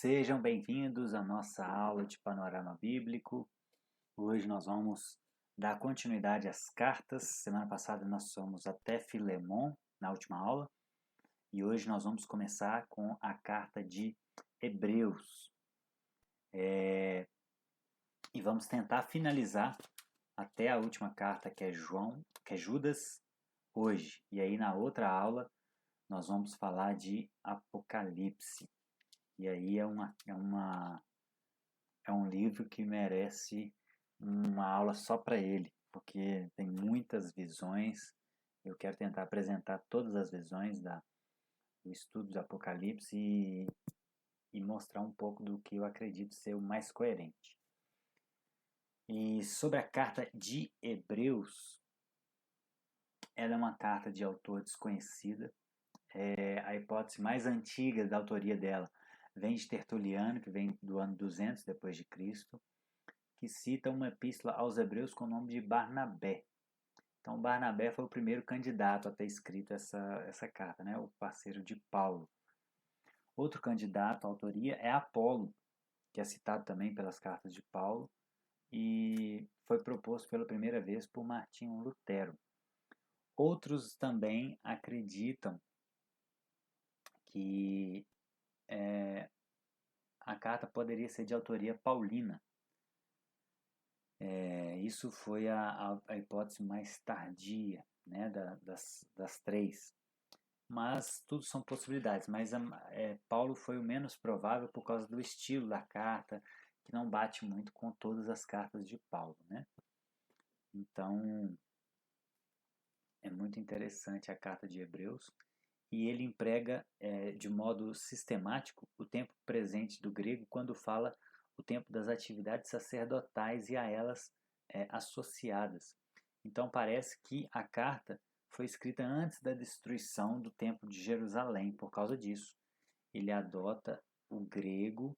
Sejam bem-vindos à nossa aula de panorama bíblico. Hoje nós vamos dar continuidade às cartas. Semana passada nós fomos até Filemon, na última aula, e hoje nós vamos começar com a carta de Hebreus. E vamos tentar finalizar até a última carta, que é Judas, hoje. E aí na outra aula nós vamos falar de Apocalipse. E aí é um livro que merece uma aula só para ele, porque tem muitas visões. Eu quero tentar apresentar todas as visões do estudo do Apocalipse e mostrar um pouco do que eu acredito ser o mais coerente. E sobre a carta de Hebreus, ela é uma carta de autor desconhecida. A hipótese mais antiga da autoria dela vem de Tertuliano, que vem do ano 200 depois de Cristo, que cita uma epístola aos Hebreus com o nome de Barnabé. Então, Barnabé foi o primeiro candidato a ter escrito essa carta, né? O parceiro de Paulo. Outro candidato à autoria é Apolo, que é citado também pelas cartas de Paulo e foi proposto pela primeira vez por Martinho Lutero. Outros também acreditam que a carta poderia ser de autoria paulina. Isso foi a hipótese mais tardia, né, das três. Mas tudo são possibilidades. Mas Paulo foi o menos provável por causa do estilo da carta, que não bate muito com todas as cartas de Paulo, né? Então, é muito interessante a carta de Hebreus. E ele emprega de modo sistemático o tempo presente do grego quando fala o tempo das atividades sacerdotais e a elas associadas. Então parece que a carta foi escrita antes da destruição do templo de Jerusalém. Por causa disso, ele adota o grego,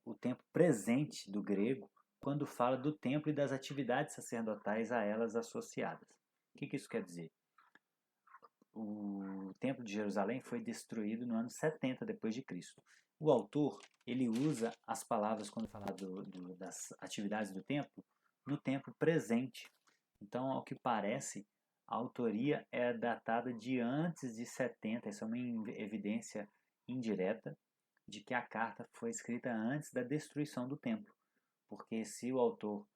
o tempo presente do grego, quando fala do templo e das atividades sacerdotais a elas associadas. O que isso quer dizer? O templo de Jerusalém foi destruído no ano 70 depois de Cristo. O autor, ele usa as palavras quando fala das atividades do templo no tempo presente. Então, ao que parece, a autoria é datada de antes de 70. Isso é uma evidência indireta de que a carta foi escrita antes da destruição do templo. Porque se o autor,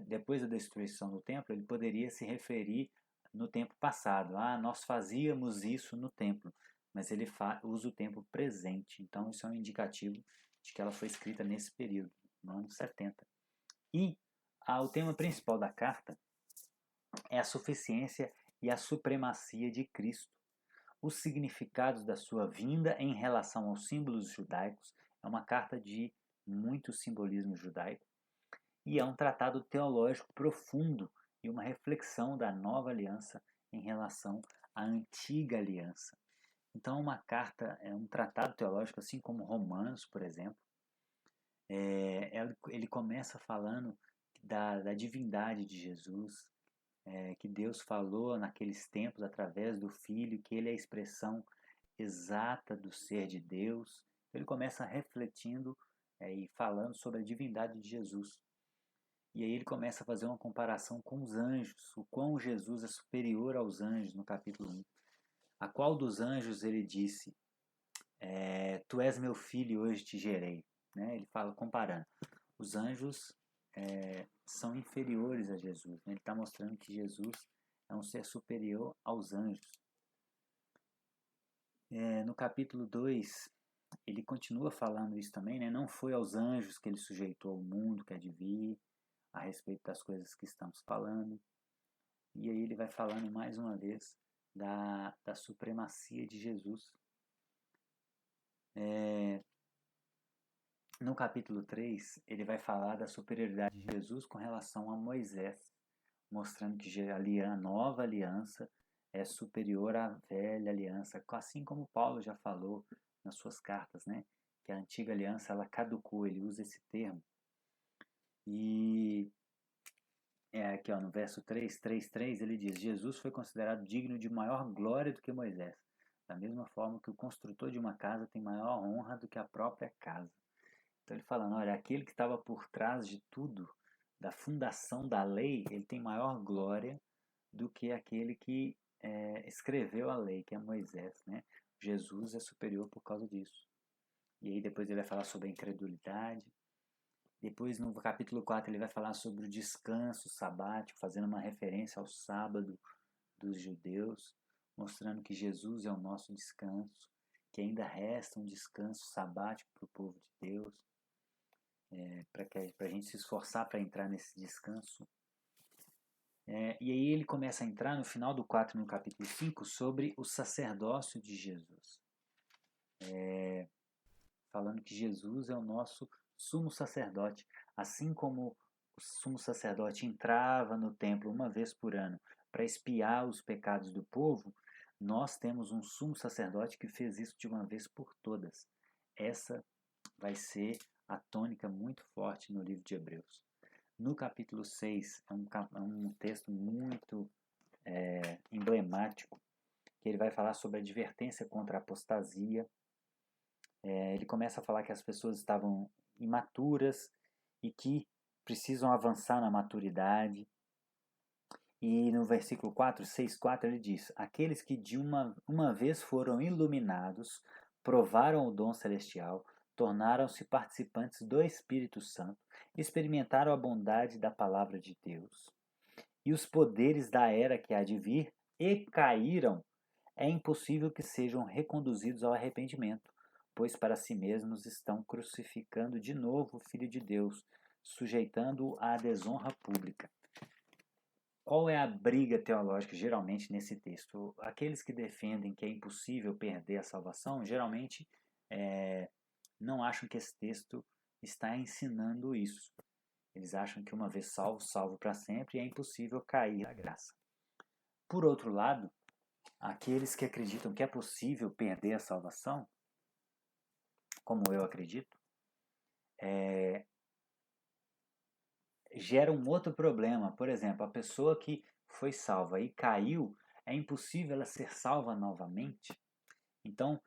depois da destruição do templo, ele poderia se referir no tempo passado. Nós fazíamos isso no templo, mas ele usa o tempo presente. Então, isso é um indicativo de que ela foi escrita nesse período, no ano 70. E o tema principal da carta é a suficiência e a supremacia de Cristo. Os significados da sua vinda em relação aos símbolos judaicos é uma carta de muito simbolismo judaico e é um tratado teológico profundo e uma reflexão da nova aliança em relação à antiga aliança. Então, uma carta é um tratado teológico, assim como Romanos, por exemplo. Ele começa falando da divindade de Jesus, que Deus falou naqueles tempos através do Filho, que ele é a expressão exata do ser de Deus. Ele começa refletindo e falando sobre a divindade de Jesus. E aí ele começa a fazer uma comparação com os anjos, o quão Jesus é superior aos anjos, no capítulo 1. A qual dos anjos ele disse, tu és meu filho e hoje te gerei. Né? Ele fala comparando. Os anjos são inferiores a Jesus. Né? Ele está mostrando que Jesus é um ser superior aos anjos. No capítulo 2, ele continua falando isso também. Né? Não foi aos anjos que ele sujeitou o mundo que há de vir, a respeito das coisas que estamos falando. E aí ele vai falando mais uma vez da supremacia de Jesus. No capítulo 3, ele vai falar da superioridade de Jesus com relação a Moisés, mostrando que a nova aliança é superior à velha aliança, assim como Paulo já falou nas suas cartas, né? Que a antiga aliança ela caducou, ele usa esse termo. E aqui no verso 3, 3, ele diz: Jesus foi considerado digno de maior glória do que Moisés, Da mesma forma que o construtor de uma casa tem maior honra do que a própria casa. Então ele falando, olha, aquele que estava por trás de tudo, da fundação da lei, ele tem maior glória do que aquele que escreveu a lei, que é Moisés, né? Jesus é superior por causa disso. E aí depois ele vai falar sobre a incredulidade. Depois no capítulo 4 ele vai falar sobre o descanso sabático, fazendo uma referência ao sábado dos judeus, mostrando que Jesus é o nosso descanso, que ainda resta um descanso sabático para o povo de Deus, para a gente se esforçar para entrar nesse descanso. E aí ele começa a entrar no final do 4, no capítulo 5, sobre o sacerdócio de Jesus. Falando que Jesus é o nosso sumo sacerdote. Assim como o sumo sacerdote entrava no templo uma vez por ano para expiar os pecados do povo, nós temos um sumo sacerdote que fez isso de uma vez por todas. Essa vai ser a tônica muito forte no livro de Hebreus. No capítulo 6, é um texto muito emblemático, que ele vai falar sobre a advertência contra a apostasia. Ele começa a falar que as pessoas estavam imaturas e que precisam avançar na maturidade. E no versículo 4, 6:4 ele diz: aqueles que de uma vez foram iluminados, provaram o dom celestial, tornaram-se participantes do Espírito Santo, experimentaram a bondade da palavra de Deus e os poderes da era que há de vir, e caíram, é impossível que sejam reconduzidos ao arrependimento, pois para si mesmos estão crucificando de novo o Filho de Deus, sujeitando-o à desonra pública. Qual é a briga teológica geralmente nesse texto? Aqueles que defendem que é impossível perder a salvação, geralmente não acham que esse texto está ensinando isso. Eles acham que uma vez salvo, salvo para sempre, e é impossível cair da graça. Por outro lado, aqueles que acreditam que é possível perder a salvação, como eu acredito, gera um outro problema. Por exemplo, a pessoa que foi salva e caiu, é impossível ela ser salva novamente. Então,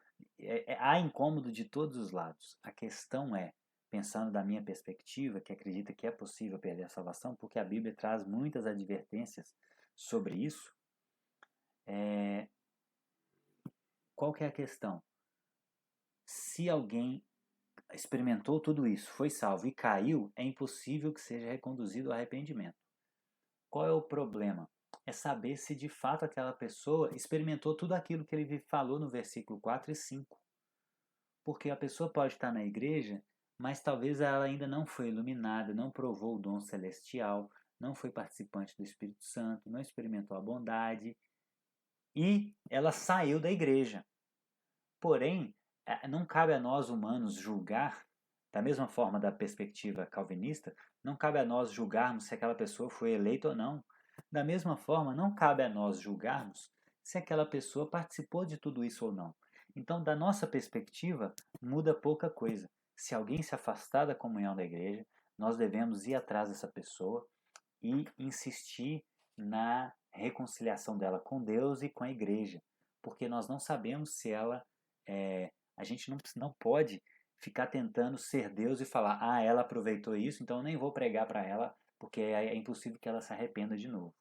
há incômodo de todos os lados. A questão é, pensando da minha perspectiva, que acredita que é possível perder a salvação, porque a Bíblia traz muitas advertências sobre isso, qual que é a questão? Se alguém experimentou tudo isso, foi salvo e caiu, é impossível que seja reconduzido ao arrependimento. Qual é o problema? É saber se de fato aquela pessoa experimentou tudo aquilo que ele falou no versículo 4 e 5. Porque a pessoa pode estar na igreja, mas talvez ela ainda não foi iluminada, não provou o dom celestial, não foi participante do Espírito Santo, não experimentou a bondade e ela saiu da igreja. Porém, não cabe a nós humanos julgar, da mesma forma da perspectiva calvinista, não cabe a nós julgarmos se aquela pessoa foi eleita ou não. Da mesma forma, não cabe a nós julgarmos se aquela pessoa participou de tudo isso ou não. Então, da nossa perspectiva, muda pouca coisa. Se alguém se afastar da comunhão da igreja, nós devemos ir atrás dessa pessoa e insistir na reconciliação dela com Deus e com a igreja, porque nós não sabemos se ela a gente não pode ficar tentando ser Deus e falar, ela aproveitou isso, então eu nem vou pregar para ela, porque é impossível que ela se arrependa de novo.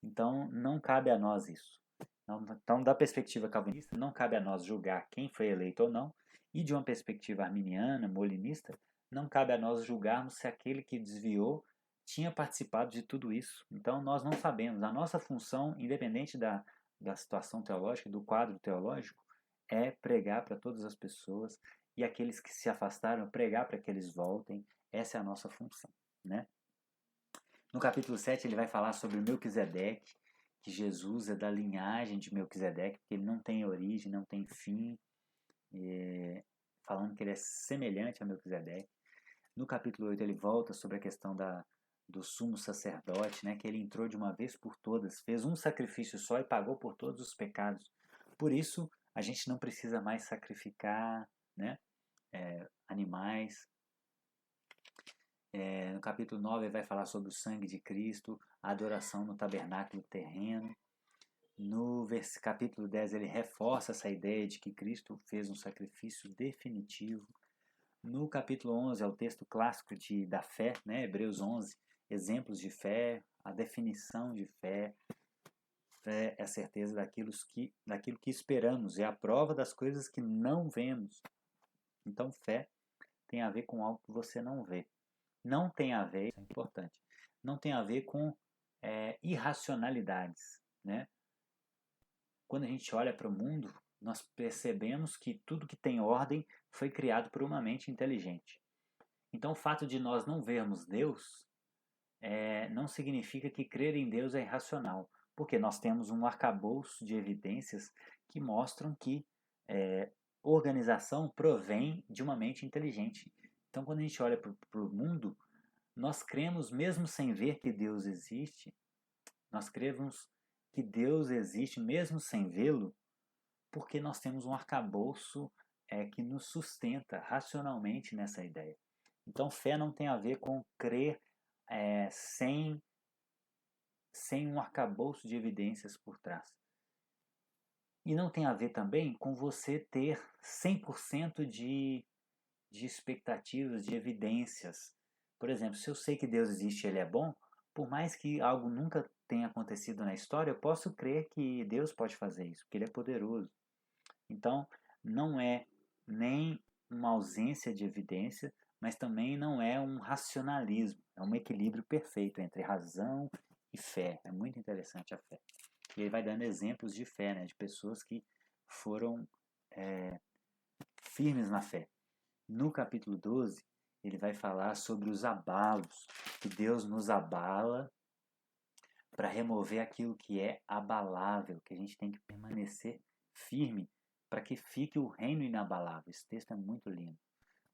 Então, não cabe a nós isso. Então, da perspectiva calvinista, não cabe a nós julgar quem foi eleito ou não, e de uma perspectiva arminiana, molinista, não cabe a nós julgarmos se aquele que desviou tinha participado de tudo isso. Então, nós não sabemos. A nossa função, independente da situação teológica, do quadro teológico, é pregar para todas as pessoas, e aqueles que se afastaram, pregar para que eles voltem. Essa é a nossa função, né? No capítulo 7 ele vai falar sobre Melquisedeque, que Jesus é da linhagem de Melquisedeque, porque ele não tem origem, não tem fim, falando que ele é semelhante a Melquisedeque. No capítulo 8 ele volta sobre a questão do sumo sacerdote, né, que ele entrou de uma vez por todas, fez um sacrifício só e pagou por todos os pecados. Por isso, a gente não precisa mais sacrificar, né, animais. No capítulo 9 ele vai falar sobre o sangue de Cristo, a adoração no tabernáculo terreno. No capítulo 10 ele reforça essa ideia de que Cristo fez um sacrifício definitivo. No capítulo 11 é o texto clássico da fé, né? Hebreus 11, exemplos de fé, a definição de fé. Fé é a certeza daquilo que esperamos, é a prova das coisas que não vemos. Então fé tem a ver com algo que você não vê. Não tem a ver, isso é importante, não tem a ver com irracionalidades, né? Quando a gente olha para o mundo, nós percebemos que tudo que tem ordem foi criado por uma mente inteligente. Então, o fato de nós não vermos Deus não significa que crer em Deus é irracional, porque nós temos um arcabouço de evidências que mostram que organização provém de uma mente inteligente. Então, quando a gente olha para o mundo, nós cremos, mesmo sem ver que Deus existe, nós cremos que Deus existe mesmo sem vê-lo, porque nós temos um arcabouço que nos sustenta racionalmente nessa ideia. Então, fé não tem a ver com crer sem um arcabouço de evidências por trás. E não tem a ver também com você ter 100% de expectativas, de evidências. Por exemplo, se eu sei que Deus existe e Ele é bom, por mais que algo nunca tenha acontecido na história, eu posso crer que Deus pode fazer isso, porque Ele é poderoso. Então, não é nem uma ausência de evidência, mas também não é um racionalismo. É um equilíbrio perfeito entre razão e fé. É muito interessante a fé. E ele vai dando exemplos de fé, né, de pessoas que foram firmes na fé. No capítulo 12, ele vai falar sobre os abalos, que Deus nos abala para remover aquilo que é abalável, que a gente tem que permanecer firme para que fique o reino inabalável. Esse texto é muito lindo.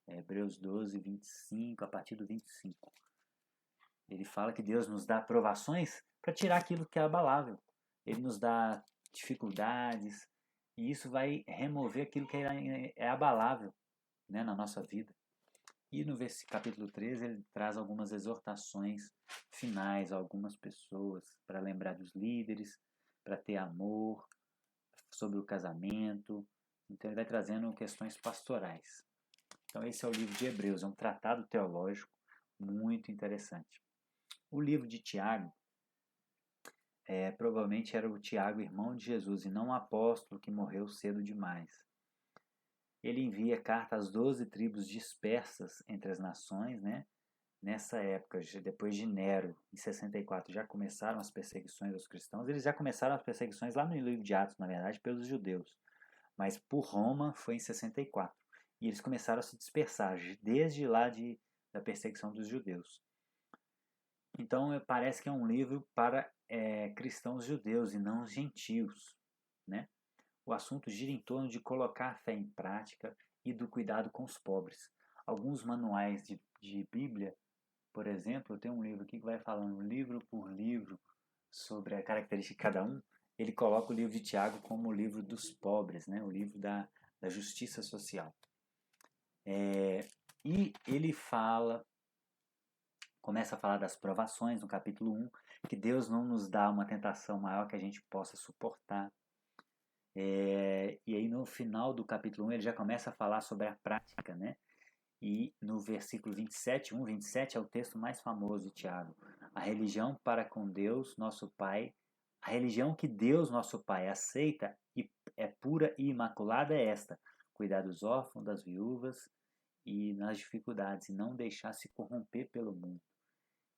Hebreus 12, 25, a partir do 25. Ele fala que Deus nos dá provações para tirar aquilo que é abalável. Ele nos dá dificuldades e isso vai remover aquilo que é abalável, né, na nossa vida. E no capítulo 13 ele traz algumas exortações finais a algumas pessoas para lembrar dos líderes, para ter amor, sobre o casamento. Então ele vai trazendo questões pastorais. Então esse é o livro de Hebreus, é um tratado teológico muito interessante. O livro de Tiago, provavelmente era o Tiago, irmão de Jesus, e não o apóstolo que morreu cedo demais. Ele envia carta às 12 tribos dispersas entre as nações, né? Nessa época, depois de Nero, em 64, já começaram as perseguições aos cristãos. Eles já começaram as perseguições lá no livro de Atos, na verdade, pelos judeus. Mas por Roma foi em 64. E eles começaram a se dispersar, desde lá da perseguição dos judeus. Então, parece que é um livro para cristãos judeus e não gentios, né? O assunto gira em torno de colocar a fé em prática e do cuidado com os pobres. Alguns manuais de Bíblia, por exemplo, eu tenho um livro aqui que vai falando livro por livro sobre a característica de cada um. Ele coloca o livro de Tiago como o livro dos pobres, né? O livro da justiça social. E ele começa a falar das provações no capítulo 1, que Deus não nos dá uma tentação maior que a gente possa suportar. E aí no final do capítulo 1 ele já começa a falar sobre a prática, né? E no versículo 27, 1:27 é o texto mais famoso de Tiago. A religião para com Deus, nosso Pai, a religião que Deus, nosso Pai, aceita e é pura e imaculada é esta: cuidar dos órfãos, das viúvas e nas dificuldades, e não deixar se corromper pelo mundo.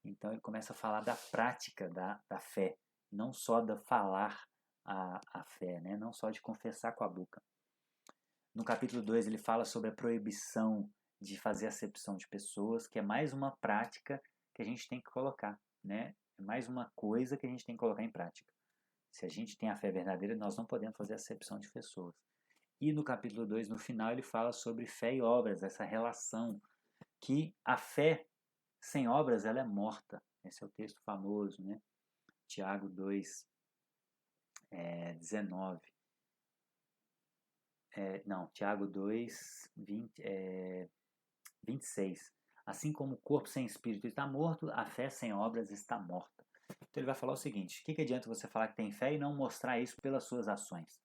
Então ele começa a falar da prática da fé, não só de falar a fé, né? Não só de confessar com a boca. No capítulo 2 ele fala sobre a proibição de fazer acepção de pessoas, que é mais uma prática que a gente tem que colocar, né? É mais uma coisa que a gente tem que colocar em prática. Se a gente tem a fé verdadeira, nós não podemos fazer acepção de pessoas. E no capítulo 2, no final, ele fala sobre fé e obras, essa relação, que a fé sem obras ela é morta. Esse é o texto famoso, né? Tiago 2, 19. Tiago 2, 26. Assim como o corpo sem espírito está morto, a fé sem obras está morta. Então ele vai falar o seguinte: o que adianta você falar que tem fé e não mostrar isso pelas suas ações?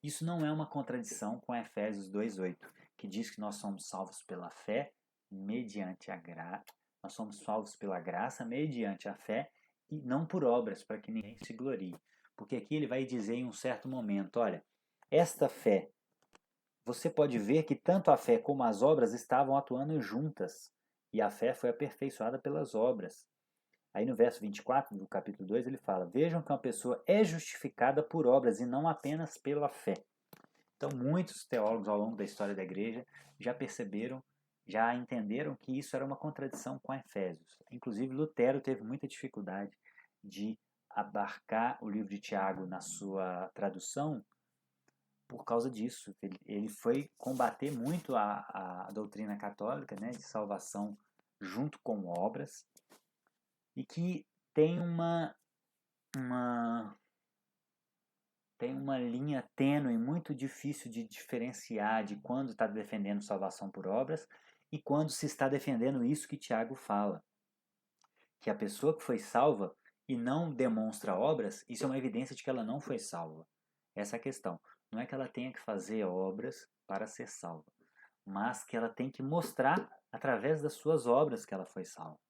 Isso não é uma contradição com Efésios 2:8, que diz que nós somos salvos pela fé mediante a graça. Nós somos salvos pela graça mediante a fé e não por obras, para que ninguém se glorie. Porque aqui ele vai dizer em um certo momento, olha, esta fé, você pode ver que tanto a fé como as obras estavam atuando juntas, e a fé foi aperfeiçoada pelas obras. Aí no verso 24 do capítulo 2 ele fala: vejam que uma pessoa é justificada por obras e não apenas pela fé. Então muitos teólogos ao longo da história da igreja já perceberam, já entenderam que isso era uma contradição com Efésios. Inclusive Lutero teve muita dificuldade de abarcar o livro de Tiago na sua tradução por causa disso. Ele foi combater muito a doutrina católica, né, de salvação junto com obras, e que tem tem uma linha tênue, muito difícil de diferenciar de quando está defendendo salvação por obras e quando se está defendendo isso que Tiago fala. Que a pessoa que foi salva e não demonstra obras, isso é uma evidência de que ela não foi salva. Essa é a questão. Não é que ela tenha que fazer obras para ser salva, mas que ela tem que mostrar através das suas obras que ela foi salva.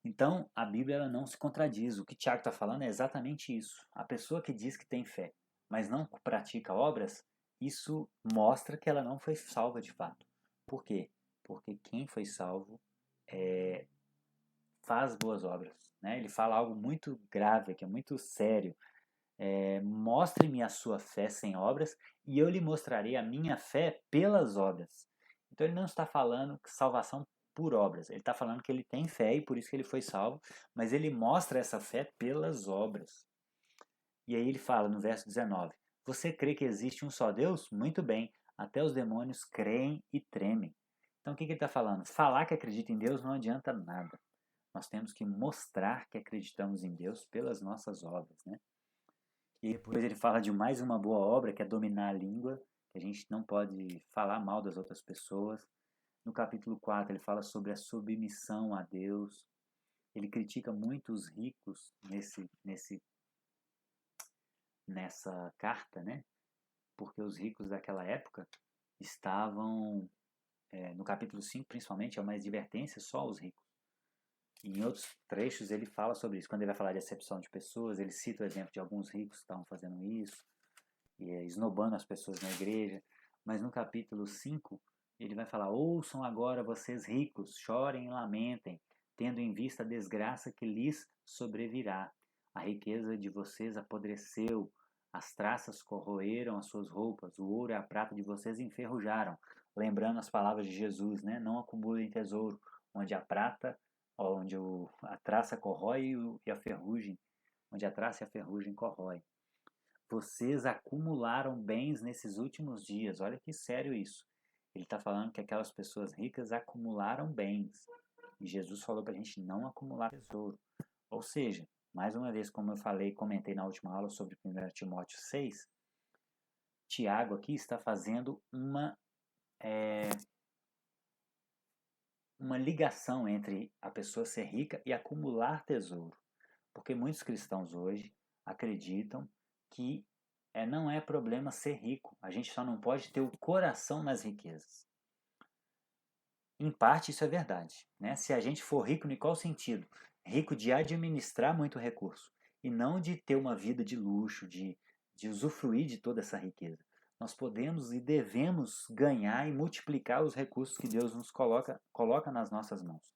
Então, a Bíblia ela não se contradiz. O que Tiago está falando é exatamente isso. A pessoa que diz que tem fé, mas não pratica obras, isso mostra que ela não foi salva de fato. Por quê? Porque quem foi salvo faz boas obras. Né? Ele fala algo muito grave, que é muito sério. Mostre-me a sua fé sem obras e eu lhe mostrarei a minha fé pelas obras. Então ele não está falando que salvação por obras, ele está falando que ele tem fé e por isso que ele foi salvo, mas ele mostra essa fé pelas obras. E aí ele fala no verso 19: você crê que existe um só Deus? Muito bem, até os demônios creem e tremem. Então o que ele está falando? Falar que acredita em Deus não adianta nada. Nós temos que mostrar que acreditamos em Deus pelas nossas obras, né? E depois ele fala de mais uma boa obra, que é dominar a língua, que a gente não pode falar mal das outras pessoas. No capítulo 4 ele fala sobre a submissão a Deus. Ele critica muito os ricos nessa carta, né? Porque os ricos daquela época estavam, no capítulo 5 principalmente, é uma advertência só aos ricos. E em outros trechos ele fala sobre isso. Quando ele vai falar de acepção de pessoas, ele cita o exemplo de alguns ricos que estavam fazendo isso, e esnobando as pessoas na igreja. Mas no capítulo 5, ele vai falar: ouçam agora vocês ricos, chorem e lamentem, tendo em vista a desgraça que lhes sobrevirá. A riqueza de vocês apodreceu, as traças corroeram as suas roupas, o ouro e a prata de vocês enferrujaram. Lembrando as palavras de Jesus, né? Não acumulem tesouro, onde a prata, onde a traça corrói e a ferrugem, onde a traça e a ferrugem corrói. Vocês acumularam bens nesses últimos dias. Olha que sério isso. Ele está falando que aquelas pessoas ricas acumularam bens. E Jesus falou para a gente não acumular tesouro. Ou seja, mais uma vez, como eu falei, comentei na última aula sobre 1 Timóteo 6, Tiago aqui está fazendo uma ligação entre a pessoa ser rica e acumular tesouro. Porque muitos cristãos hoje acreditam que não é problema ser rico. A gente só não pode ter o coração nas riquezas. Em parte isso é verdade. Né? Se a gente for rico, em qual sentido? Rico de administrar muito recurso. E não de ter uma vida de luxo, de usufruir de toda essa riqueza. Nós podemos e devemos ganhar e multiplicar os recursos que Deus nos coloca nas nossas mãos.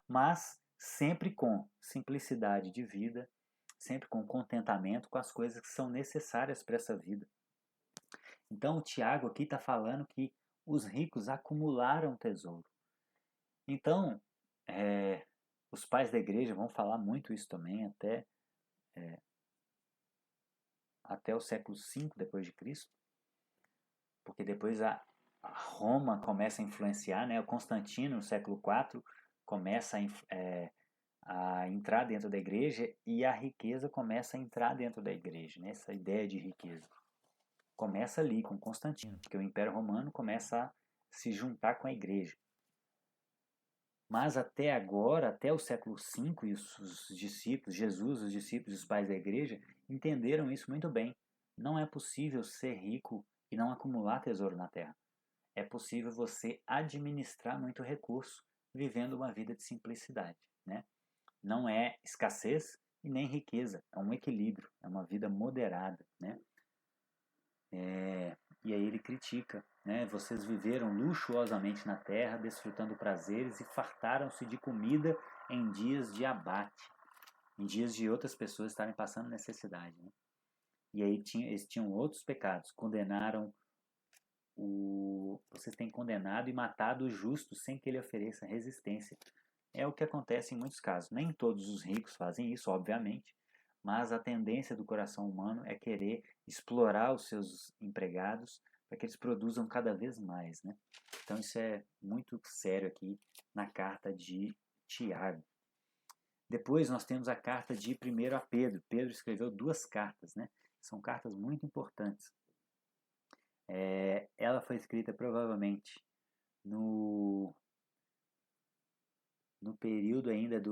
Mas sempre com simplicidade de vida, sempre com contentamento com as coisas que são necessárias para essa vida. Então o Tiago aqui está falando que os ricos acumularam tesouro. Então, os pais da igreja vão falar muito isso também até o século V depois de Cristo, porque depois a Roma começa a influenciar, né? O Constantino, no século IV, começa a entrar dentro da igreja e a riqueza começa a entrar dentro da igreja, né? Essa ideia de riqueza. Começa ali com Constantino, porque o Império Romano começa a se juntar com a igreja. Mas até agora, até o século V, e os discípulos, Jesus, os discípulos e os pais da igreja, entenderam isso muito bem. Não é possível ser rico e não acumular tesouro na terra. É possível você administrar muito recurso vivendo uma vida de simplicidade, né? Não é escassez e nem riqueza, é um equilíbrio, é uma vida moderada, né? E aí ele critica, né? Vocês viveram luxuosamente na terra, desfrutando prazeres e fartaram-se de comida em dias de abate, em dias de outras pessoas estarem passando necessidade, né? E aí eles tinham outros pecados, vocês têm condenado e matado o justo sem que ele ofereça resistência. É o que acontece em muitos casos. Nem todos os ricos fazem isso, obviamente, mas a tendência do coração humano é querer explorar os seus empregados para que eles produzam cada vez mais, né? Então isso é muito sério aqui na carta de Tiago. Depois nós temos a carta de 1 a Pedro. Pedro escreveu 2 cartas, né? São cartas muito importantes. Ela foi escrita provavelmente no período ainda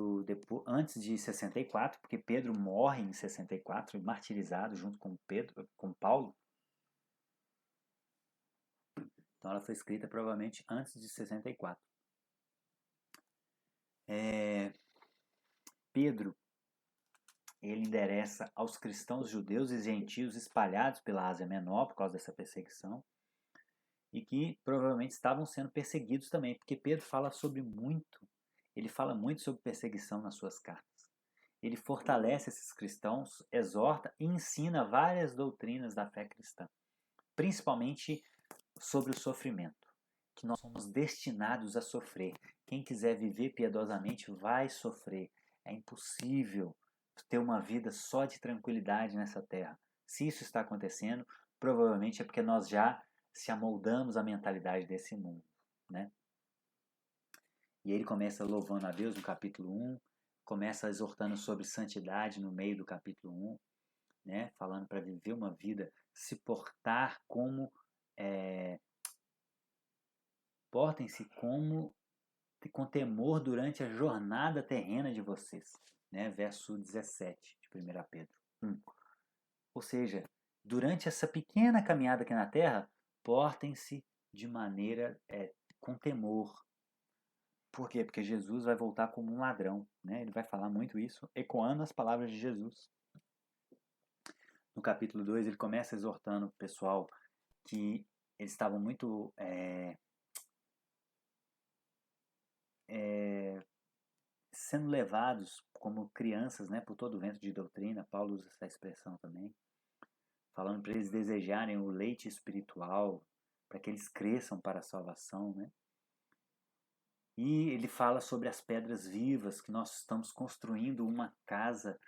antes de 64, porque Pedro morre em 64, martirizado junto com Paulo. Então ela foi escrita provavelmente antes de 64. Pedro, ele endereça aos cristãos judeus e gentios espalhados pela Ásia Menor por causa dessa perseguição e que provavelmente estavam sendo perseguidos também, porque Pedro ele fala muito sobre perseguição nas suas cartas. Ele fortalece esses cristãos, exorta e ensina várias doutrinas da fé cristã, principalmente sobre o sofrimento, que nós somos destinados a sofrer. Quem quiser viver piedosamente vai sofrer. É impossível ter uma vida só de tranquilidade nessa terra. Se isso está acontecendo, provavelmente é porque nós já se amoldamos à mentalidade desse mundo, né? E ele começa louvando a Deus no capítulo 1, começa exortando sobre santidade no meio do capítulo 1, né? Falando para viver uma vida, se portar como portem-se com temor durante a jornada terrena de vocês, né? Verso 17 de 1 Pedro 1. Ou seja, durante essa pequena caminhada aqui na terra, portem-se de maneira com temor. Por quê? Porque Jesus vai voltar como um ladrão, né? Ele vai falar muito isso, ecoando as palavras de Jesus. No capítulo 2, ele começa exortando o pessoal que eles estavam muito sendo levados como crianças, né, por todo o vento de doutrina. Paulo usa essa expressão também, falando para eles desejarem o leite espiritual, para que eles cresçam para a salvação, né? E ele fala sobre as pedras vivas, que nós estamos construindo uma casa,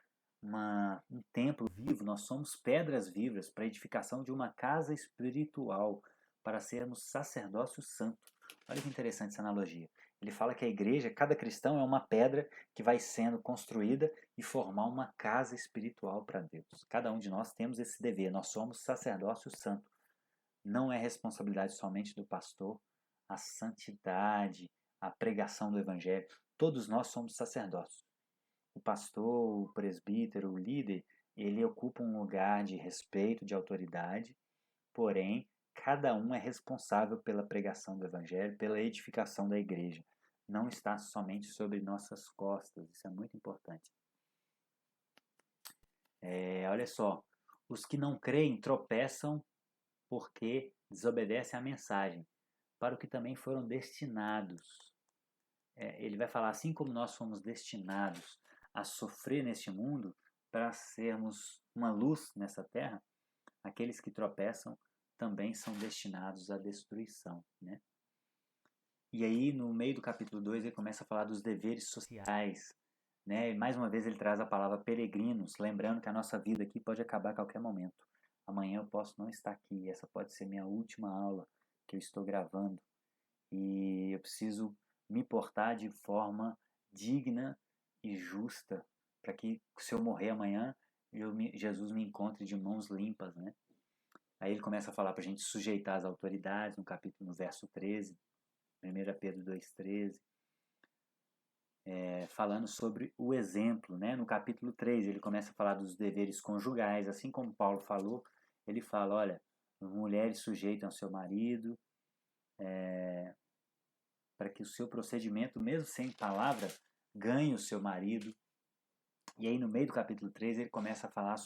um templo vivo, nós somos pedras vivas para a edificação de uma casa espiritual, para sermos sacerdócio santo. Olha que interessante essa analogia. Ele fala que a igreja, cada cristão é uma pedra que vai sendo construída e formar uma casa espiritual para Deus. Cada um de nós temos esse dever, nós somos sacerdócio santo. Não é responsabilidade somente do pastor, a santidade, a pregação do evangelho. Todos nós somos sacerdotes. O pastor, o presbítero, o líder, ele ocupa um lugar de respeito, de autoridade, porém, cada um é responsável pela pregação do evangelho, pela edificação da igreja. Não está somente sobre nossas costas, isso é muito importante. Olha só, os que não creem tropeçam porque desobedecem à mensagem, para o que também foram destinados. Ele vai falar, assim como nós fomos destinados a sofrer neste mundo para sermos uma luz nessa terra, aqueles que tropeçam também são destinados à destruição, né? E aí, no meio do capítulo 2, ele começa a falar dos deveres sociais, né? E mais uma vez ele traz a palavra peregrinos, lembrando que a nossa vida aqui pode acabar a qualquer momento. Amanhã eu posso não estar aqui, essa pode ser minha última aula que eu estou gravando. E eu preciso me portar de forma digna e justa, para que se eu morrer amanhã, Jesus me encontre de mãos limpas, né? Aí ele começa a falar para a gente sujeitar as autoridades, no verso 13, 1 Pedro 2,13. falando sobre o exemplo, né? No capítulo 3 ele começa a falar dos deveres conjugais, assim como Paulo falou, ele fala, olha, mulheres sujeitam ao seu marido, para que o seu procedimento, mesmo sem palavra, ganhe o seu marido. E aí no meio do capítulo 3 ele começa a falar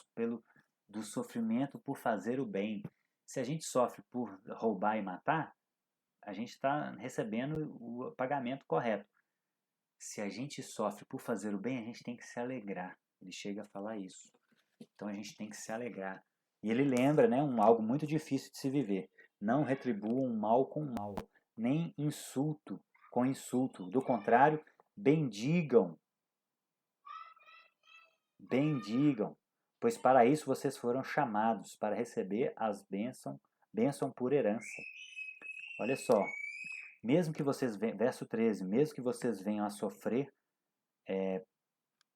do sofrimento por fazer o bem. Se a gente sofre por roubar e matar, a gente está recebendo o pagamento correto. Se a gente sofre por fazer o bem, a gente tem que se alegrar. Ele chega a falar isso. Então a gente tem que se alegrar. E ele lembra, né, algo muito difícil de se viver. Não retribuam mal com mal, nem insulto com insulto. Do contrário, bendigam. Bendigam, pois para isso vocês foram chamados, para receber as bênção por herança. Olha só, mesmo que vocês, verso 13, mesmo que vocês venham a sofrer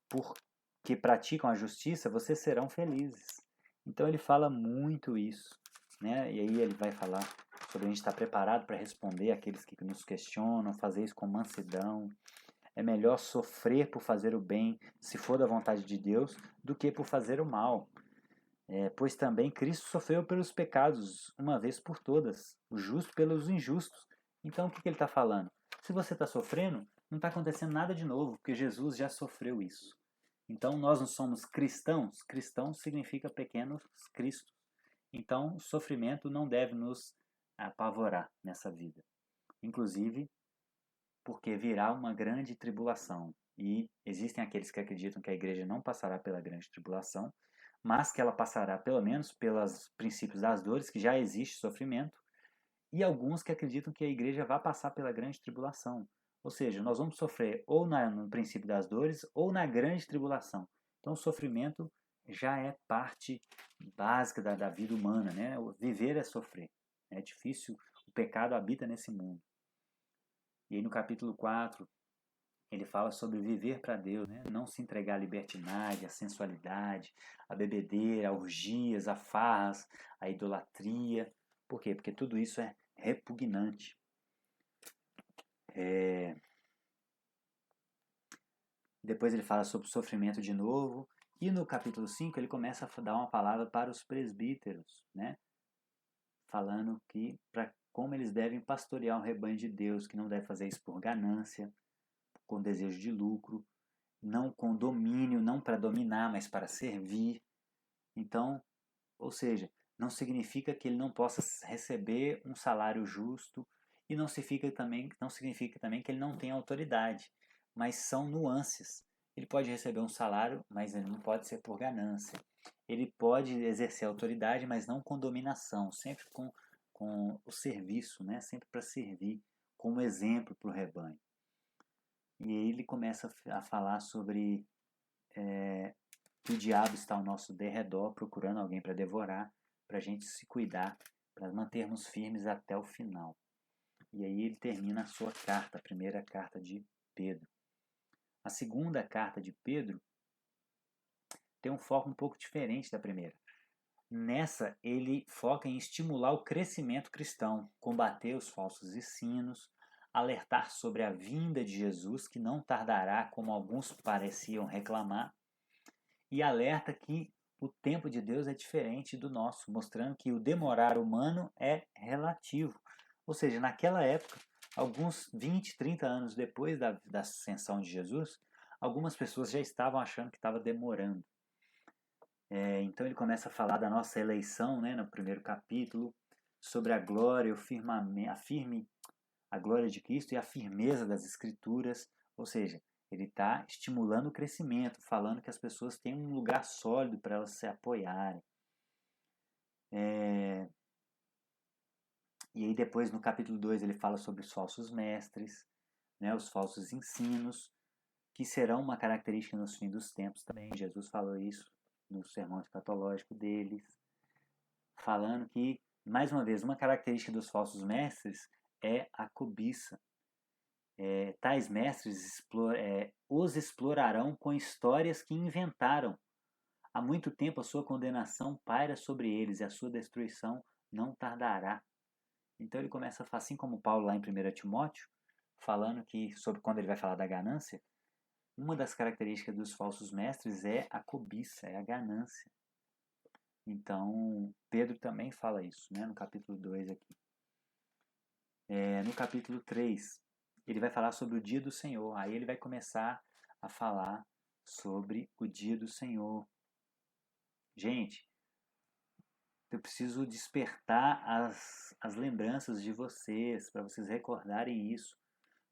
porque praticam a justiça, vocês serão felizes. Então ele fala muito isso, né? E aí ele vai falar sobre a gente estar preparado para responder àqueles que nos questionam, fazer isso com mansidão. É melhor sofrer por fazer o bem, se for da vontade de Deus, do que por fazer o mal. Pois também Cristo sofreu pelos pecados, uma vez por todas, o justo pelos injustos. Então o que ele está falando? Se você está sofrendo, não está acontecendo nada de novo, porque Jesus já sofreu isso. Então nós não somos cristãos? Cristão significa pequenos Cristo. Então o sofrimento não deve nos apavorar nessa vida. Inclusive, porque virá uma grande tribulação. E existem aqueles que acreditam que a igreja não passará pela grande tribulação, mas que ela passará pelo menos pelos princípios das dores, que já existe sofrimento, e alguns que acreditam que a igreja vai passar pela grande tribulação. Ou seja, nós vamos sofrer ou no princípio das dores ou na grande tribulação. Então o sofrimento já é parte básica da vida humana, né? Viver é sofrer. É difícil, o pecado habita nesse mundo. E aí no capítulo 4, ele fala sobre viver para Deus, né? Não se entregar à libertinagem, à sensualidade, à bebedeira, a orgias, a farras, à idolatria. Por quê? Porque tudo isso é repugnante. Depois ele fala sobre o sofrimento de novo. E no capítulo 5 ele começa a dar uma palavra para os presbíteros, né? Falando que como eles devem pastorear o rebanho de Deus, que não deve fazer isso por ganância, com desejo de lucro, não com domínio, não para dominar, mas para servir. Então, ou seja, não significa que ele não possa receber um salário justo e não significa também que ele não tenha autoridade, mas são nuances. Ele pode receber um salário, mas ele não pode ser por ganância. Ele pode exercer autoridade, mas não com dominação, sempre com o serviço, né? Sempre para servir, como exemplo para o rebanho. E aí ele começa a falar sobre que o diabo está ao nosso derredor, procurando alguém para devorar, para a gente se cuidar, para mantermos firmes até o final. E aí ele termina a sua carta, a primeira carta de Pedro. A segunda carta de Pedro tem um foco um pouco diferente da primeira. Nessa, ele foca em estimular o crescimento cristão, combater os falsos ensinos, alertar sobre a vinda de Jesus, que não tardará, como alguns pareciam reclamar, e alerta que o tempo de Deus é diferente do nosso, mostrando que o demorar humano é relativo. Ou seja, naquela época, alguns 20, 30 anos depois da ascensão de Jesus, algumas pessoas já estavam achando que estava demorando. Então ele começa a falar da nossa eleição, né, no primeiro capítulo, sobre a glória, a glória de Cristo e a firmeza das Escrituras, ou seja, ele está estimulando o crescimento, falando que as pessoas têm um lugar sólido para elas se apoiarem. E aí depois no capítulo 2 ele fala sobre os falsos mestres, né, os falsos ensinos, que serão uma característica nos fins dos tempos também. Jesus falou isso no sermão escatológico deles, falando que, mais uma vez, uma característica dos falsos mestres é a cobiça. Tais mestres os explorarão com histórias que inventaram. Há muito tempo a sua condenação paira sobre eles e a sua destruição não tardará. Então ele começa a falar, assim como Paulo lá em 1 Timóteo, falando que, sobre quando ele vai falar da ganância, Uma das características dos falsos mestres é a cobiça, é a ganância. Então, Pedro também fala isso, né, no capítulo 2 aqui. No capítulo 3, ele vai falar sobre o dia do Senhor. Aí ele vai começar a falar sobre o dia do Senhor. Gente, eu preciso despertar as lembranças de vocês, para vocês recordarem isso.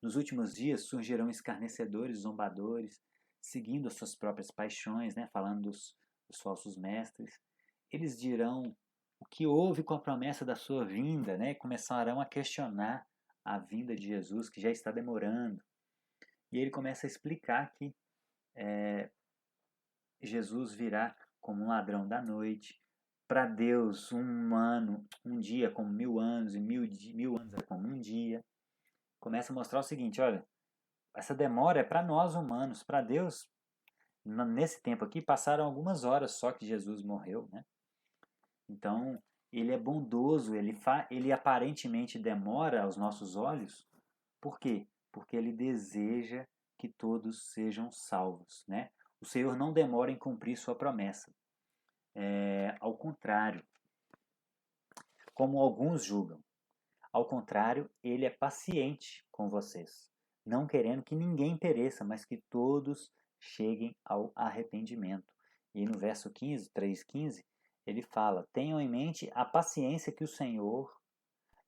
Nos últimos dias surgirão escarnecedores, zombadores, seguindo as suas próprias paixões, né? Falando dos falsos mestres. Eles dirão o que houve com a promessa da sua vinda, né? Começarão a questionar a vinda de Jesus, que já está demorando. E ele começa a explicar que Jesus virá como um ladrão da noite. Para Deus, um dia como 1000 anos, e mil anos é como um dia. Começa a mostrar o seguinte, olha, essa demora é para nós humanos, para Deus, nesse tempo aqui, passaram algumas horas só que Jesus morreu, né? Então, ele é bondoso, ele aparentemente demora aos nossos olhos. Por quê? Porque ele deseja que todos sejam salvos, né? O Senhor não demora em cumprir sua promessa. Ao contrário, como alguns julgam. Ao contrário, ele é paciente com vocês, não querendo que ninguém pereça, mas que todos cheguem ao arrependimento. E no verso 15, 3:15, ele fala: tenham em mente a paciência que o Senhor,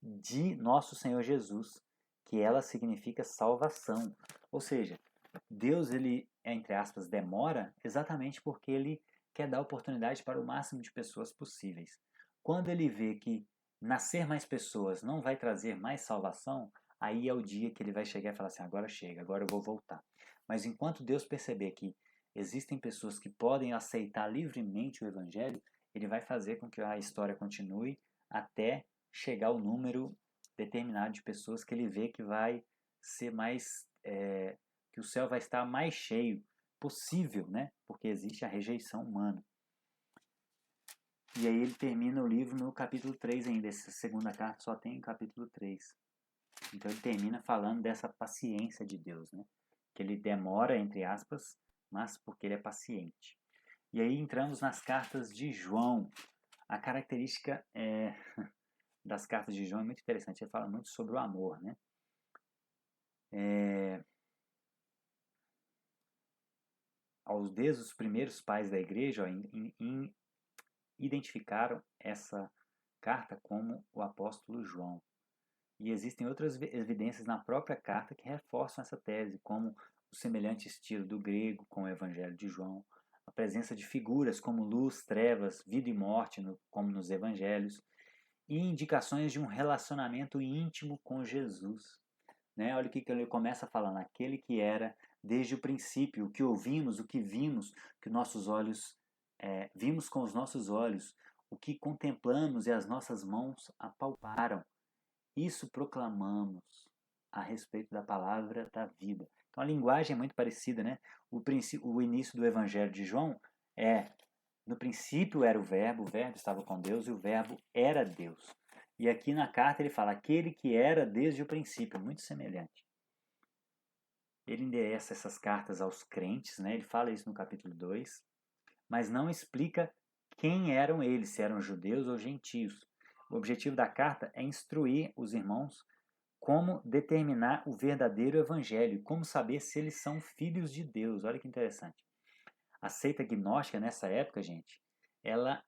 de nosso Senhor Jesus, que ela significa salvação. Ou seja, Deus, ele, entre aspas, demora exatamente porque ele quer dar oportunidade para o máximo de pessoas possíveis. Quando ele vê que nascer mais pessoas não vai trazer mais salvação, aí é o dia que ele vai chegar e falar assim, agora chega, agora eu vou voltar. Mas enquanto Deus perceber que existem pessoas que podem aceitar livremente o Evangelho, ele vai fazer com que a história continue até chegar ao número determinado de pessoas que ele vê que vai ser mais... que o céu vai estar mais cheio possível, né? Porque existe a rejeição humana. E aí ele termina o livro no capítulo 3 ainda. Essa segunda carta só tem o capítulo 3. Então ele termina falando dessa paciência de Deus, né? Que ele demora, entre aspas, mas porque ele é paciente. E aí entramos nas cartas de João. A característica das cartas de João é muito interessante. Ele fala muito sobre o amor, né? Desde os primeiros pais da igreja, identificaram essa carta como o apóstolo João. E existem outras evidências na própria carta que reforçam essa tese, como o semelhante estilo do grego com o Evangelho de João, a presença de figuras como luz, trevas, vida e morte, como nos Evangelhos, e indicações de um relacionamento íntimo com Jesus. Né? Olha o que ele começa falando, aquele que era desde o princípio, o que ouvimos, o que vimos, que nossos olhos vimos com os nossos olhos, o que contemplamos e as nossas mãos apalparam. Isso proclamamos a respeito da palavra da vida. Então a linguagem é muito parecida, né? O início do Evangelho de João no princípio era o verbo estava com Deus e o verbo era Deus. E aqui na carta ele fala, aquele que era desde o princípio, muito semelhante. Ele endereça essas cartas aos crentes, né? Ele fala isso no capítulo 2, mas não explica quem eram eles, se eram judeus ou gentios. O objetivo da carta é instruir os irmãos como determinar o verdadeiro evangelho, como saber se eles são filhos de Deus. Olha que interessante. A seita gnóstica nessa época, gente, ela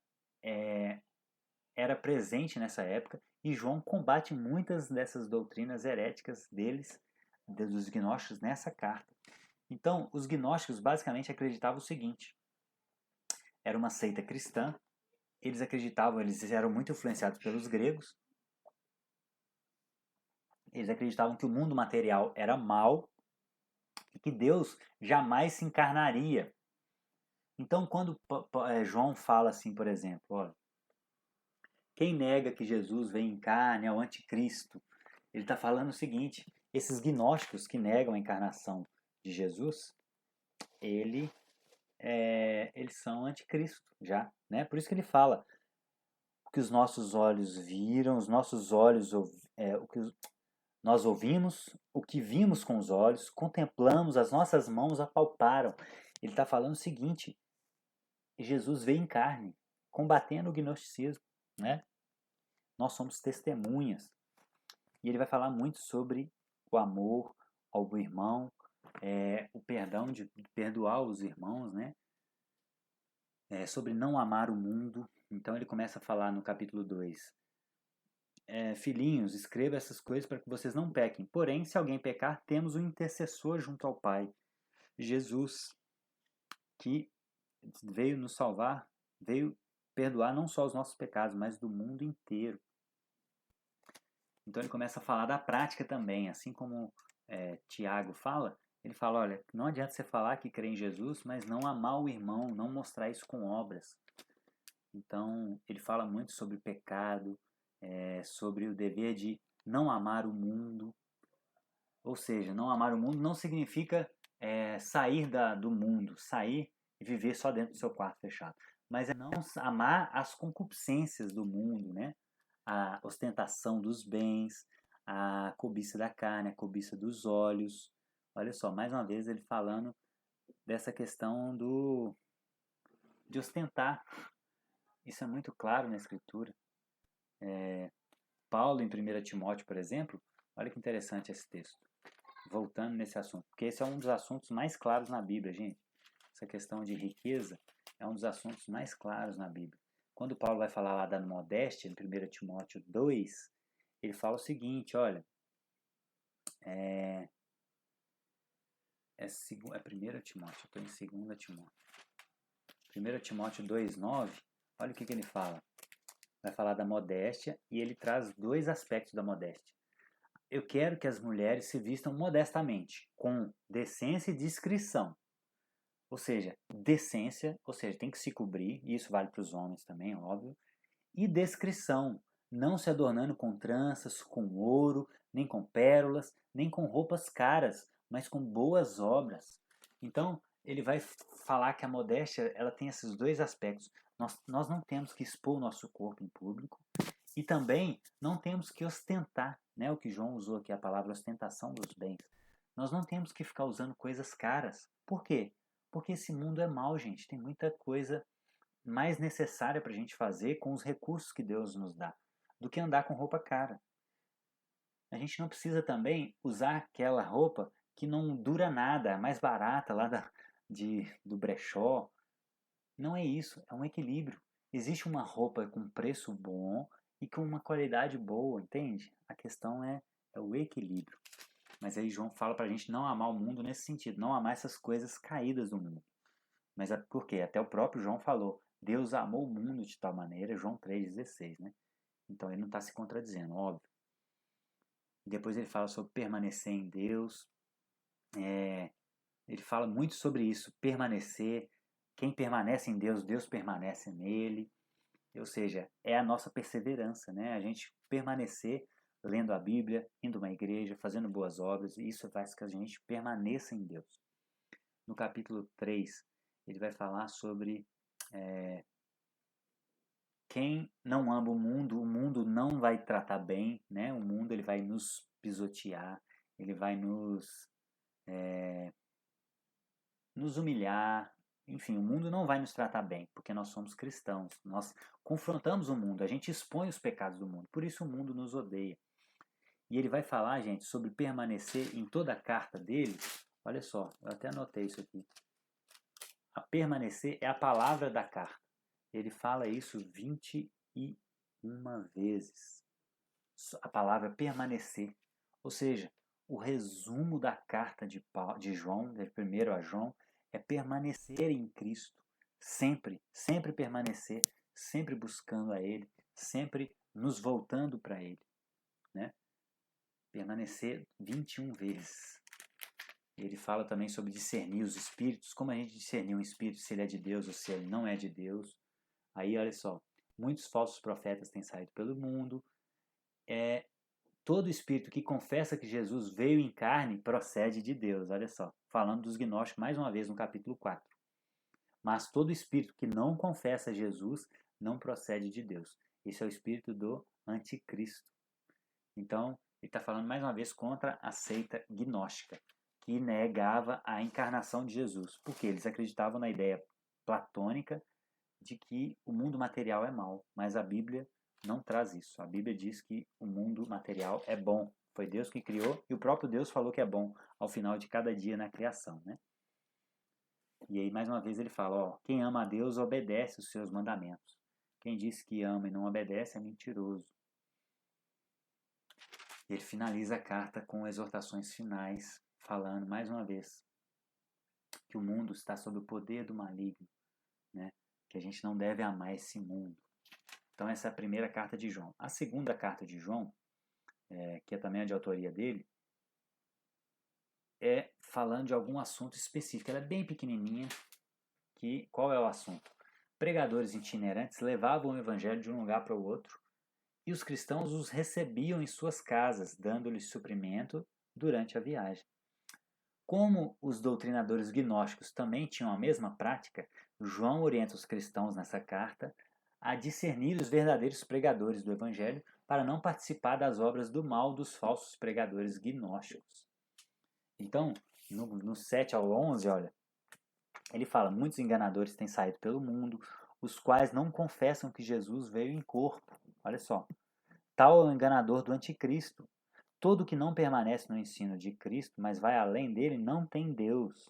era presente nessa época e João combate muitas dessas doutrinas heréticas dos gnósticos, nessa carta. Então, os gnósticos basicamente acreditavam o seguinte: era uma seita cristã, eles eram muito influenciados pelos gregos, eles acreditavam que o mundo material era mau e que Deus jamais se encarnaria. Então, quando João fala assim, por exemplo, olha, quem nega que Jesus vem em carne é o anticristo. Ele está falando o seguinte, esses gnósticos que negam a encarnação de Jesus, eles são anticristo já, né? Por isso que ele fala o que os nossos olhos viram, os nossos olhos Nós ouvimos o que vimos com os olhos, contemplamos, as nossas mãos apalparam. Ele está falando o seguinte: Jesus veio em carne, combatendo o gnosticismo, né? Nós somos testemunhas. E ele vai falar muito sobre o amor ao irmão, o perdão, de perdoar os irmãos, né? Sobre não amar o mundo. Então ele começa a falar no capítulo 2. Filhinhos, escreva essas coisas para que vocês não pequem. Porém, se alguém pecar, temos um intercessor junto ao Pai, Jesus, que veio nos salvar, veio perdoar não só os nossos pecados, mas do mundo inteiro. Então ele começa a falar da prática também, assim como Tiago fala, ele fala, olha, não adianta você falar que crê em Jesus, mas não amar o irmão, não mostrar isso com obras. Então ele fala muito sobre pecado, sobre o dever de não amar o mundo. Ou seja, não amar o mundo não significa sair do mundo, sair e viver só dentro do seu quarto fechado. Mas é não amar as concupiscências do mundo, né? A ostentação dos bens, a cobiça da carne, a cobiça dos olhos. Olha só, mais uma vez ele falando dessa questão de ostentar. Isso é muito claro na Escritura. Paulo, em 1 Timóteo, por exemplo, olha que interessante esse texto. Voltando nesse assunto, porque esse é um dos assuntos mais claros na Bíblia, gente. Essa questão de riqueza é um dos assuntos mais claros na Bíblia. Quando Paulo vai falar lá da modéstia, em 1 Timóteo 2, ele fala o seguinte, olha, é 1 Timóteo, eu estou em 2 Timóteo. 1 Timóteo 2,9, olha o que ele fala. Vai falar da modéstia e ele traz dois aspectos da modéstia. Eu quero que as mulheres se vistam modestamente, com decência e discrição. Ou seja, decência, ou seja, tem que se cobrir, e isso vale para os homens também, óbvio. E discrição, não se adornando com tranças, com ouro, nem com pérolas, nem com roupas caras, mas com boas obras. Então, ele vai falar que a modéstia ela tem esses dois aspectos. Nós não temos que expor o nosso corpo em público e também não temos que ostentar, né? O que João usou aqui, a palavra ostentação dos bens. Nós não temos que ficar usando coisas caras. Por quê? Porque esse mundo é mau, gente. Tem muita coisa mais necessária para a gente fazer com os recursos que Deus nos dá do que andar com roupa cara. A gente não precisa também usar aquela roupa que não dura nada, a mais barata lá do brechó. Não é isso, é um equilíbrio. Existe uma roupa com preço bom e com uma qualidade boa, entende? A questão é o equilíbrio. Mas aí João fala para a gente não amar o mundo nesse sentido, não amar essas coisas caídas do mundo. Mas é por quê? Até o próprio João falou, Deus amou o mundo de tal maneira, João 3,16, né? Então ele não está se contradizendo, óbvio. Depois ele fala sobre permanecer em Deus. Ele fala muito sobre isso, permanecer. Quem permanece em Deus, Deus permanece nele. Ou seja, é a nossa perseverança, né? A gente permanecer lendo a Bíblia, indo a uma igreja, fazendo boas obras, e isso faz que a gente permaneça em Deus. No capítulo 3, ele vai falar sobre quem não ama o mundo não vai tratar bem, né? O mundo ele vai nos pisotear, ele vai nos humilhar, enfim, o mundo não vai nos tratar bem, porque nós somos cristãos, nós confrontamos o mundo, a gente expõe os pecados do mundo, por isso o mundo nos odeia. E ele vai falar, gente, sobre permanecer em toda a carta dele. Olha só, eu até anotei isso aqui. A permanecer é a palavra da carta. Ele fala isso 21 vezes. A palavra permanecer. Ou seja, o resumo da carta de João, de 1 a João, é permanecer em Cristo. Sempre, sempre permanecer, sempre buscando a Ele, sempre nos voltando para Ele. Né? Permanecer 21 vezes. Ele fala também sobre discernir os espíritos, como a gente discernir um espírito, se ele é de Deus ou se ele não é de Deus. Aí, olha só, muitos falsos profetas têm saído pelo mundo. Todo espírito que confessa que Jesus veio em carne procede de Deus, olha só. Falando dos gnósticos mais uma vez no capítulo 4. Mas todo espírito que não confessa Jesus não procede de Deus. Esse é o espírito do anticristo. Então, Ele está falando mais uma vez contra a seita gnóstica, que negava a encarnação de Jesus, porque eles acreditavam na ideia platônica de que o mundo material é mau, mas a Bíblia não traz isso. A Bíblia diz que o mundo material é bom. Foi Deus que criou e o próprio Deus falou que é bom ao final de cada dia na criação, né? E aí, mais uma vez, ele fala, ó, quem ama a Deus obedece os seus mandamentos. Quem diz que ama e não obedece é mentiroso. Ele finaliza a carta com exortações finais, falando, mais uma vez, que o mundo está sob o poder do maligno, né? Que a gente não deve amar esse mundo. Então, essa é a primeira carta de João. A segunda carta de João, que é também a de autoria dele, é falando de algum assunto específico. Ela é bem pequenininha. Qual é o assunto? Pregadores itinerantes levavam o evangelho de um lugar para o outro e os cristãos os recebiam em suas casas, dando-lhes suprimento durante a viagem. Como os doutrinadores gnósticos também tinham a mesma prática, João orienta os cristãos nessa carta a discernir os verdadeiros pregadores do evangelho para não participar das obras do mal dos falsos pregadores gnósticos. Então, no 7 ao 11, olha, ele fala, muitos enganadores têm saído pelo mundo, os quais não confessam que Jesus veio em corpo. Olha só, tal é o enganador do anticristo. Todo que não permanece no ensino de Cristo, mas vai além dele, não tem Deus.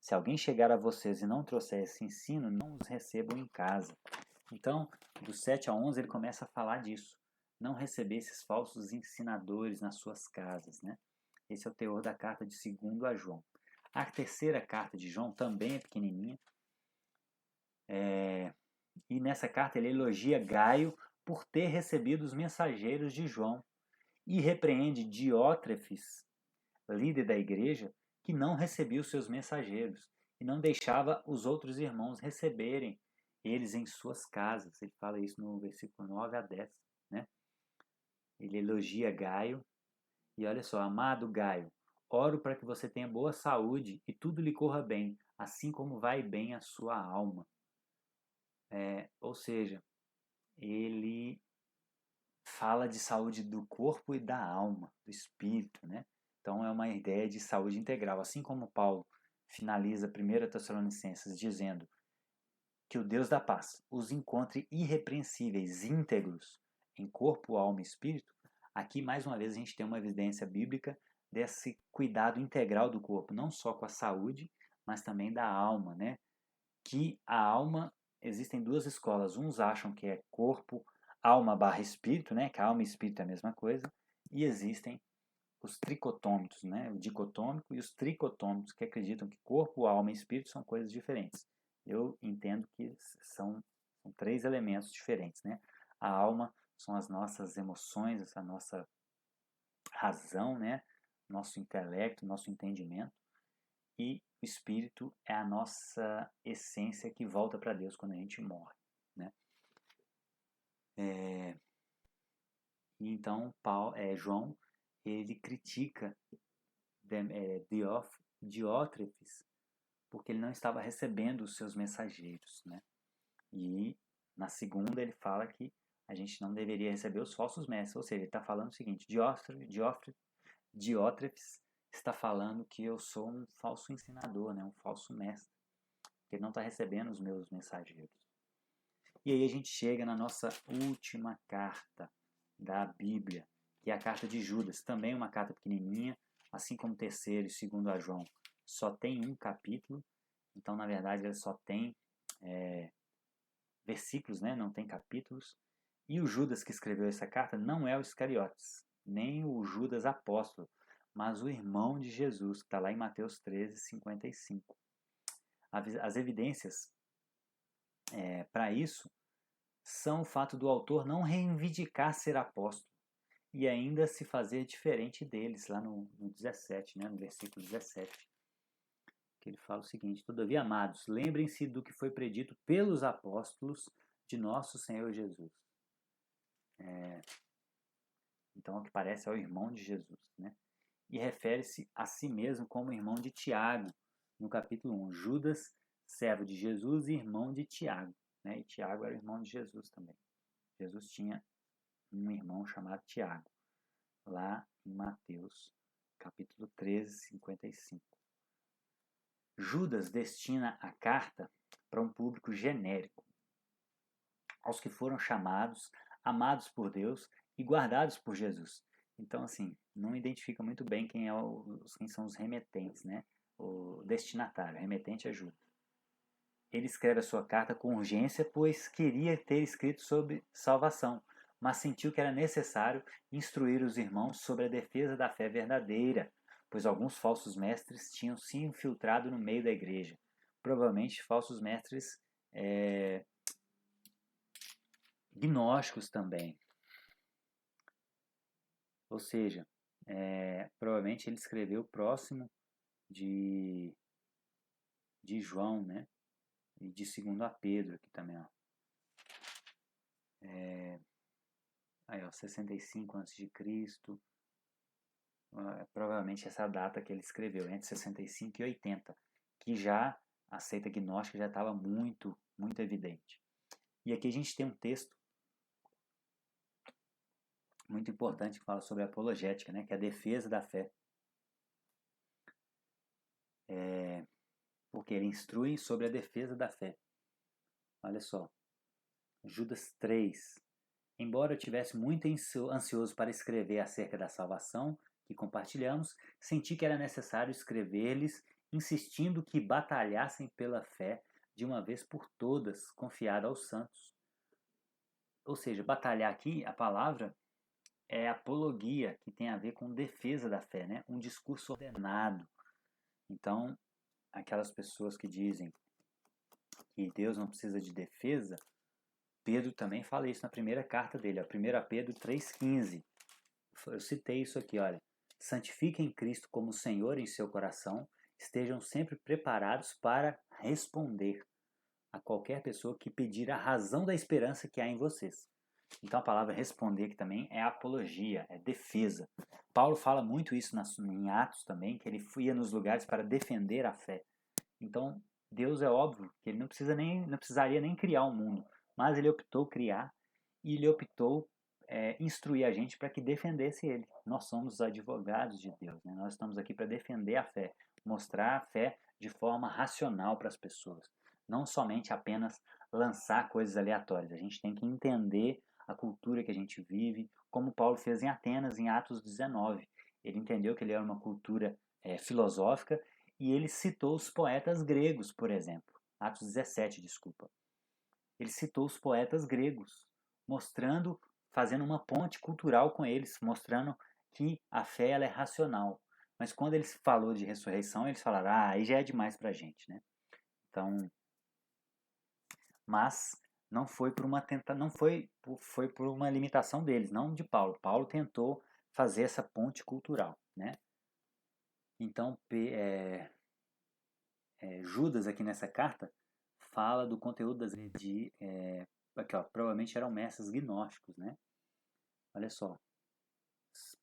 Se alguém chegar a vocês e não trouxer esse ensino, não os recebam em casa. Então, do 7 a 11, ele começa a falar disso. Não receber esses falsos ensinadores nas suas casas, né? Esse é o teor da carta de 2 a João. A terceira carta de João também é pequenininha. E nessa carta ele elogia Gaio por ter recebido os mensageiros de João e repreende Diótrefes, líder da igreja, que não recebia os seus mensageiros e não deixava os outros irmãos receberem eles em suas casas. Ele fala isso no versículo 9 a 10. Né? Ele elogia Gaio e olha só, amado Gaio, oro para que você tenha boa saúde e tudo lhe corra bem, assim como vai bem a sua alma. Ou seja, ele fala de saúde do corpo e da alma, do espírito, né? Então é uma ideia de saúde integral. Assim como Paulo finaliza 1 Tessalonicenses dizendo que o Deus da paz os encontre irrepreensíveis, íntegros, em corpo, alma e espírito, aqui mais uma vez a gente tem uma evidência bíblica desse cuidado integral do corpo, não só com a saúde, mas também da alma, né? Que a alma, existem duas escolas, uns acham que é corpo, alma barra espírito, né? Que a alma e espírito é a mesma coisa, e existem os tricotômicos, né? O dicotômico e os tricotômicos, que acreditam que corpo, alma e espírito são coisas diferentes. Eu entendo que são três elementos diferentes, né? A alma são as nossas emoções, essa nossa razão, né? Nosso intelecto, nosso entendimento. E o espírito é a nossa essência que volta para Deus quando a gente morre, né? Então, João, ele critica Diótrefes porque ele não estava recebendo os seus mensageiros, né? E na segunda ele fala que a gente não deveria receber os falsos mestres, ou seja, ele está falando o seguinte, Diótrefes está falando que eu sou um falso ensinador, né? Um falso mestre, que ele não está recebendo os meus mensageiros. E aí a gente chega na nossa última carta da Bíblia, que é a carta de Judas, também uma carta pequenininha, assim como 3º e 2 a João, só tem um capítulo, então na verdade ele só tem versículos, né? Não tem capítulos. E o Judas que escreveu essa carta não é o Iscariotes, nem o Judas apóstolo, mas o irmão de Jesus, que está lá em Mateus 13, 55. As evidências para isso são o fato do autor não reivindicar ser apóstolo e ainda se fazer diferente deles, lá no 17, né, no versículo 17, que ele fala o seguinte, todavia, amados, lembrem-se do que foi predito pelos apóstolos de nosso Senhor Jesus. Então, o que parece é o irmão de Jesus, né? E refere-se a si mesmo como irmão de Tiago, no capítulo 1, Judas, servo de Jesus e irmão de Tiago, né? E Tiago era o irmão de Jesus também. Jesus tinha um irmão chamado Tiago, lá em Mateus, capítulo 13, 55. Judas destina a carta para um público genérico, aos que foram chamados, amados por Deus e guardados por Jesus. Então, assim, não identifica muito bem quem são os remetentes, né? O destinatário, o remetente é Judas. Ele escreve a sua carta com urgência, pois queria ter escrito sobre salvação, mas sentiu que era necessário instruir os irmãos sobre a defesa da fé verdadeira, pois alguns falsos mestres tinham se infiltrado no meio da igreja. Provavelmente falsos mestres gnósticos também. Ou seja, provavelmente ele escreveu próximo de João, né? E de 2 a Pedro aqui também, ó. Aí, ó, 65 a.C. Provavelmente essa data que ele escreveu, entre 65 e 80, que já a seita gnóstica já estava muito, muito evidente. E aqui a gente tem um texto muito importante que fala sobre a apologética, né, que é a defesa da fé. Porque ele instrui sobre a defesa da fé. Olha só, Judas 3. Embora eu tivesse muito ansioso para escrever acerca da salvação que compartilhamos, senti que era necessário escrever-lhes, insistindo que batalhassem pela fé de uma vez por todas, confiada aos santos. Ou seja, batalhar aqui, a palavra é apologia, que tem a ver com defesa da fé, né? Um discurso ordenado. Então, aquelas pessoas que dizem que Deus não precisa de defesa, Pedro também fala isso na primeira carta dele, 1 Pedro 3,15. Eu citei isso aqui, olha. Santifiquem Cristo como Senhor em seu coração, estejam sempre preparados para responder a qualquer pessoa que pedir a razão da esperança que há em vocês. Então a palavra responder aqui também é apologia, é defesa. Paulo fala muito isso em Atos também, que ele ia nos lugares para defender a fé. Então Deus é óbvio que ele não precisaria nem criar o mundo, mas ele optou criar e ele optou instruir a gente para que defendesse ele. Nós somos os advogados de Deus, né? Nós estamos aqui para defender a fé, mostrar a fé de forma racional para as pessoas, não somente apenas lançar coisas aleatórias. A gente tem que entender a cultura que a gente vive, como Paulo fez em Atenas, em Atos 19. Ele entendeu que ele era uma cultura filosófica e ele citou os poetas gregos, por exemplo. Atos 17, desculpa. Ele citou os poetas gregos, fazendo uma ponte cultural com eles, mostrando que a fé ela é racional. Mas quando ele falou de ressurreição, eles falaram, aí já é demais pra gente, né? Então, mas não foi por foi por uma limitação deles, não de Paulo. Paulo tentou fazer essa ponte cultural, né? Então, Judas aqui nessa carta fala do conteúdo das aqui, ó, provavelmente eram mestres gnósticos, né? Olha só.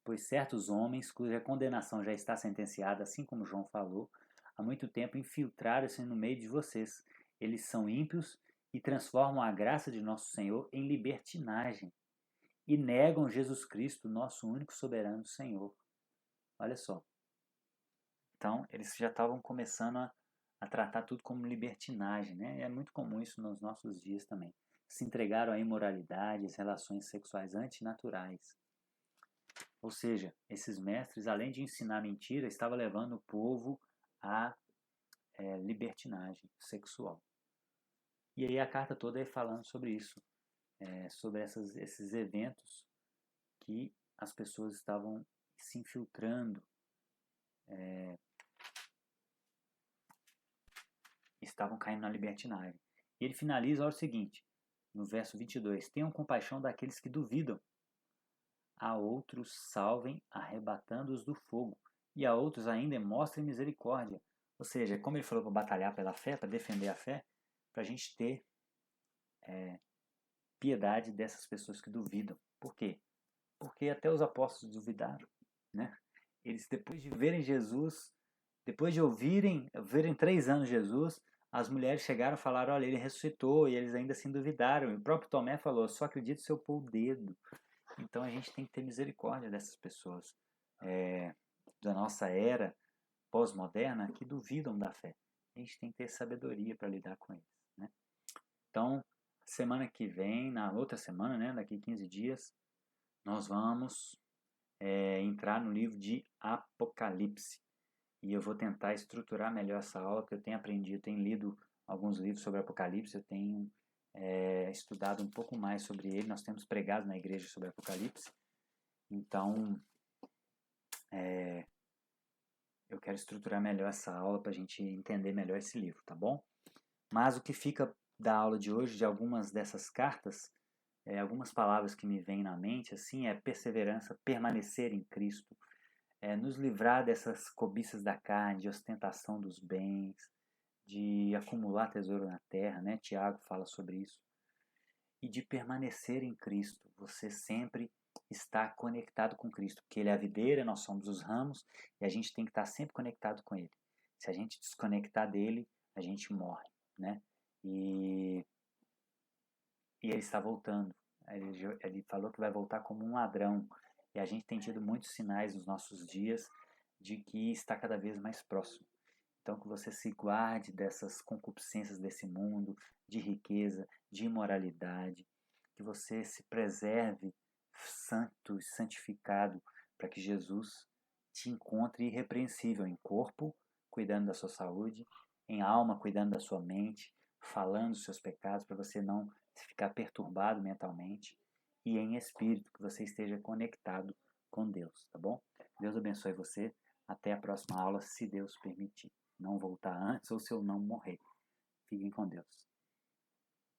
Pois certos homens, cuja condenação já está sentenciada, assim como João falou, há muito tempo infiltraram-se no meio de vocês. Eles são ímpios e transformam a graça de nosso Senhor em libertinagem e negam Jesus Cristo, nosso único soberano Senhor. Olha só. Então, eles já estavam começando a tratar tudo como libertinagem, né? É muito comum isso nos nossos dias também. Se entregaram à imoralidade, às relações sexuais antinaturais. Ou seja, esses mestres, além de ensinar mentira, estavam levando o povo à libertinagem sexual. E aí a carta toda é falando sobre isso, sobre esses eventos que as pessoas estavam se infiltrando, estavam caindo na libertinagem. E ele finaliza o seguinte, no verso 22, tenham compaixão daqueles que duvidam, a outros salvem arrebatando-os do fogo, e a outros ainda mostrem misericórdia. Ou seja, como ele falou para batalhar pela fé, para defender a fé, para a gente ter piedade dessas pessoas que duvidam. Por quê? Porque até os apóstolos duvidaram, né? Eles, depois de verem Jesus, depois de verem 3 anos Jesus, as mulheres chegaram e falaram, olha, ele ressuscitou, e eles ainda assim duvidaram. E o próprio Tomé falou, só acredito se eu pôr o dedo. Então a gente tem que ter misericórdia dessas pessoas. da nossa era pós-moderna que duvidam da fé. A gente tem que ter sabedoria para lidar com eles, né? Então, semana que vem, na outra semana, né, daqui 15 dias, nós vamos entrar no livro de Apocalipse. E eu vou tentar estruturar melhor essa aula, porque eu tenho aprendido, tenho lido alguns livros sobre Apocalipse, eu tenho estudado um pouco mais sobre ele, nós temos pregado na igreja sobre Apocalipse. Então, eu quero estruturar melhor essa aula para a gente entender melhor esse livro, tá bom? Mas o que fica da aula de hoje, de algumas dessas cartas, algumas palavras que me vêm na mente, assim, é perseverança, permanecer em Cristo, nos livrar dessas cobiças da carne, de ostentação dos bens, de acumular tesouro na terra, né? Tiago fala sobre isso. E de permanecer em Cristo, você sempre está conectado com Cristo, porque Ele é a videira, nós somos os ramos, e a gente tem que estar sempre conectado com Ele. Se a gente desconectar dele, a gente morre, né? E Ele está voltando. Ele falou que vai voltar como um ladrão. E a gente tem tido muitos sinais nos nossos dias de que está cada vez mais próximo. Então, que você se guarde dessas concupiscências desse mundo, de riqueza, de imoralidade, que você se preserve santo e santificado para que Jesus te encontre irrepreensível em corpo, cuidando da sua saúde, em alma, cuidando da sua mente, falando dos seus pecados para você não ficar perturbado mentalmente, e em espírito, que você esteja conectado com Deus, tá bom? Deus abençoe você. Até a próxima aula, se Deus permitir. Não voltar antes ou se eu não morrer. Fiquem com Deus.